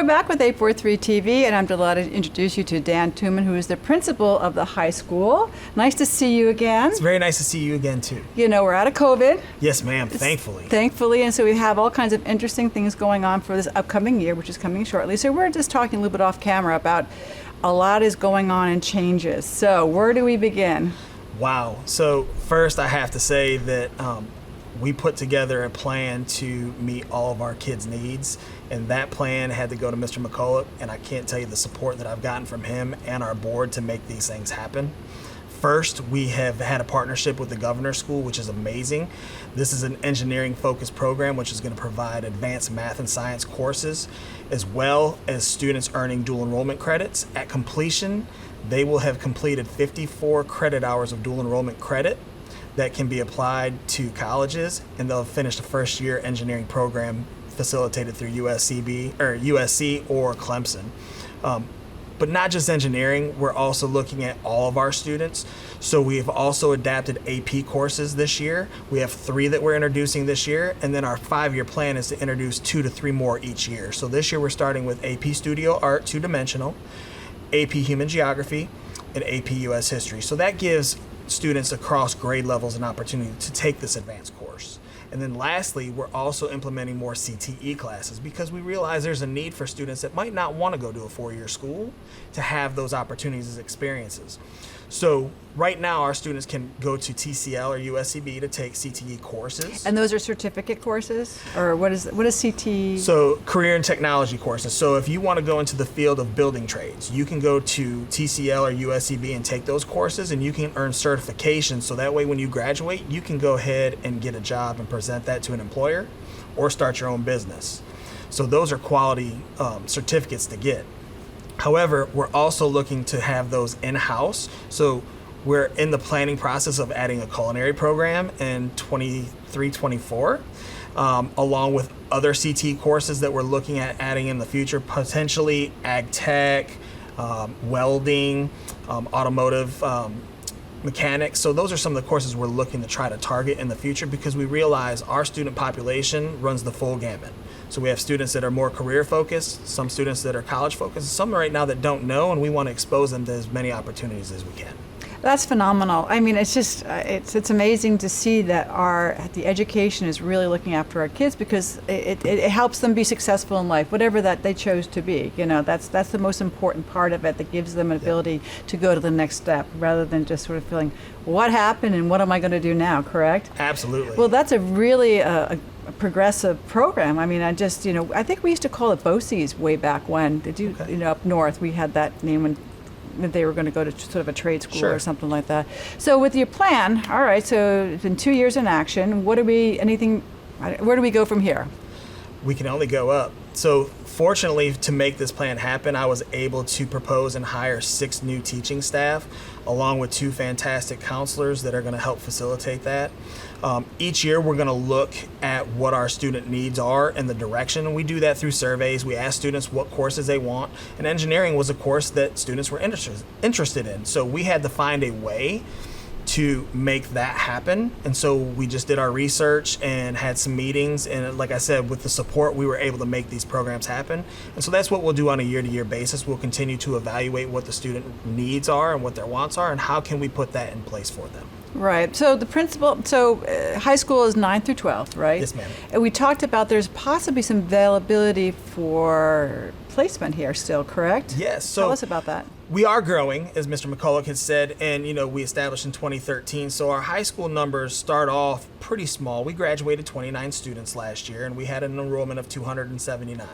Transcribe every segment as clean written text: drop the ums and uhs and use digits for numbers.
we're back with 843 TV, and I'm delighted to introduce you to Dan Tooman, who is the principal of the high school. Nice to see you again. It's very nice to see you again, too. You know, we're out of COVID. Yes, ma'am, thankfully. Thankfully, and so we have all kinds of interesting things going on for this upcoming year, which is coming shortly. So we're just talking a little bit off camera about a lot is going on and changes. So where do we begin? Wow. So first I have to say that we put together a plan to meet all of our kids' needs, and that plan had to go to Mr. McCulloch, and I can't tell you the support that I've gotten from him and our board to make these things happen. First, we have had a partnership with the Governor's School, which is amazing. This is an engineering-focused program which is going to provide advanced math and science courses, as well as students earning dual enrollment credits. At completion, they will have completed 54 credit hours of dual enrollment credit that can be applied to colleges, and they'll finish the first year engineering program facilitated through USC or Clemson. But not just engineering, we're also looking at all of our students. So we've also adapted AP courses this year. We have 3 that we're introducing this year, and then our 5-year plan is to introduce 2 to 3 more each year. So this year we're starting with AP Studio Art 2-dimensional, AP Human Geography, and AP US History. So that gives students across grade levels an opportunity to take this advanced course. And then lastly, we're also implementing more CTE classes because we realize there's a need for students that might not want to go to a 4-year school to have those opportunities as experiences. So right now our students can go to TCL or USCB to take CTE courses. And those are certificate courses? Or what is CTE? So career and technology courses. So if you want to go into the field of building trades, you can go to TCL or USCB and take those courses, and you can earn certification. So that way when you graduate, you can go ahead and get a job and present that to an employer or start your own business. So those are quality certificates to get. However, we're also looking to have those in-house. So we're in the planning process of adding a culinary program in 23-24, along with other CTE courses that we're looking at adding in the future, potentially ag tech, welding, automotive mechanics. So those are some of the courses we're looking to try to target in the future because we realize our student population runs the full gamut. So we have students that are more career focused, some students that are college focused, some right now that don't know, and we want to expose them to as many opportunities as we can. That's phenomenal. I mean, it's just, it's amazing to see that the education is really looking after our kids because it helps them be successful in life, whatever that they chose to be. You know, that's the most important part of it, that gives them an ability to go to the next step rather than just sort of feeling, what happened and what am I going to do now, correct? Absolutely. Well, that's a really a progressive program. I mean, I think we used to call it BOCES way back when. Up north, we had that name when they were going to go to sort of a trade school or something like that. So with your plan, all right, so it's been 2 years in action. Where do we go from here? We can only go up. So fortunately, to make this plan happen, I was able to propose and hire 6 new teaching staff, along with 2 fantastic counselors that are going to help facilitate that. Each year, we're going to look at what our student needs are and the direction, and we do that through surveys. We ask students what courses they want, and engineering was a course that students were interested in. So we had to find a way to make that happen, and so we just did our research and had some meetings, and like I said, with the support we were able to make these programs happen. And so that's what we'll do on a year-to-year basis. We'll continue to evaluate what the student needs are and what their wants are and how can we put that in place for them. Right. So high school is 9th through 12th, right? Yes, ma'am. And we talked about there's possibly some availability for placement here still, correct? Yes. So tell us about that. We are growing, as Mr. McCulloch has said, and we established in 2013. So our high school numbers start off pretty small. We graduated 29 students last year, and we had an enrollment of 279.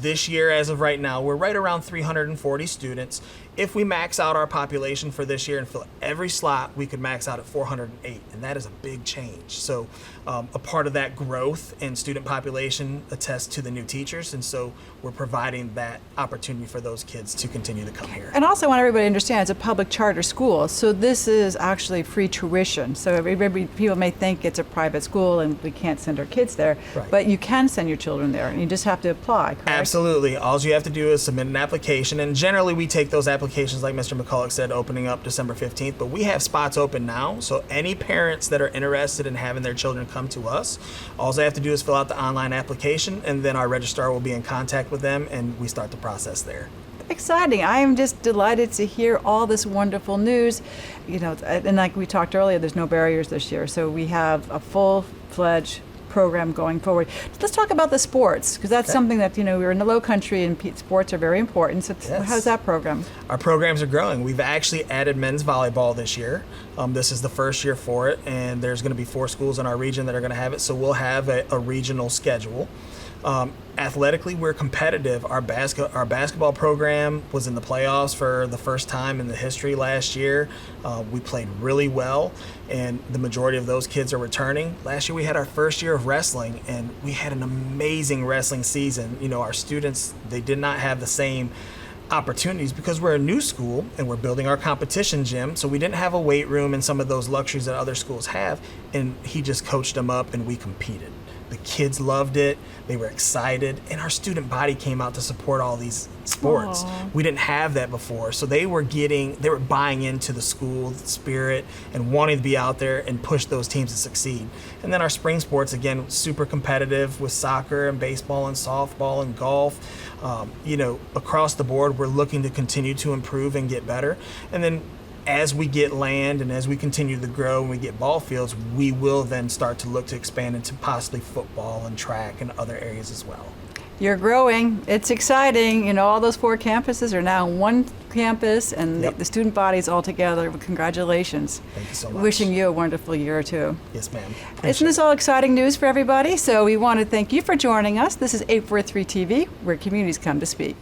This year, as of right now, we're right around 340 students. If we max out our population for this year and fill every slot, we could max out at 408, and that is a big change. So a part of that growth in student population attests to the new teachers, and so we're providing that opportunity for those kids to continue to come here. And also I want everybody to understand it's a public charter school, so this is actually free tuition. So people may think it's a private school and we can't send our kids there, right. But you can send your children there, and you just have to apply, correct? Absolutely. All you have to do is submit an application, and generally we take those applications applications, like Mr. McCulloch said, opening up December 15th, but we have spots open now. So any parents that are interested in having their children come to us, all they have to do is fill out the online application, and then our registrar will be in contact with them, and we start the process there. Exciting. I am just delighted to hear all this wonderful news. You know, and like we talked earlier, there's no barriers this year, so we have a full-fledged program going forward. Let's talk about the sports, because that's something that, you know, we're in the Lowcountry and sports are very important. So how's that program? Our programs are growing. We've actually added men's volleyball this year. This is the first year for it, and there's going to be 4 schools in our region that are going to have it, so we'll have a regional schedule. Athletically, we're competitive. Our basketball program was in the playoffs for the first time in the history last year. We played really well, and the majority of those kids are returning. Last year we had our first year of wrestling, and we had an amazing wrestling season. You know, our students, they did not have the same opportunities because we're a new school and we're building our competition gym, so we didn't have a weight room and some of those luxuries that other schools have, and he just coached them up and we competed. The kids loved it, they were excited, and our student body came out to support all these sports. Aww. We didn't have that before, so they were buying into the school spirit and wanting to be out there and push those teams to succeed. And then our spring sports, again, super competitive with soccer and baseball and softball and golf. You know, across the board, we're looking to continue to improve and get better. And then as we get land and as we continue to grow and we get ball fields, we will then start to look to expand into possibly football and track and other areas as well. You're growing. It's exciting. You know, all those 4 campuses are now one campus, and the student bodies all together. Congratulations. Thank you so much. Wishing you a wonderful year or two. Yes, ma'am. Isn't this all exciting news for everybody? So we want to thank you for joining us. This is WHHI-TV, where communities come to speak.